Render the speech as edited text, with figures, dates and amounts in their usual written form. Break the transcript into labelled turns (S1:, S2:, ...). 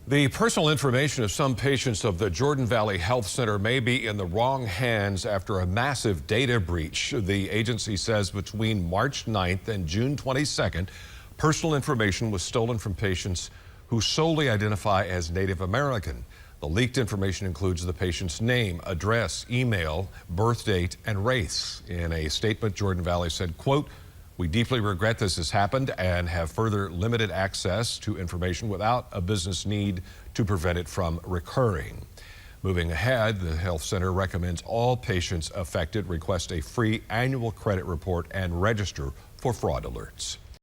S1: The personal information of some patients of the Jordan Valley Health Center may be in the wrong hands after a massive data breach. The agency says between March 9th and June 22nd, personal information was stolen from patients who solely identify as Native American. The leaked information includes the patient's name, address, email, birth date, and race. In a statement, Jordan Valley said, quote, "We deeply regret this has happened and have further limited access to information without a business need to prevent it from recurring." Moving ahead, the health center recommends all patients affected request a free annual credit report and register for fraud alerts.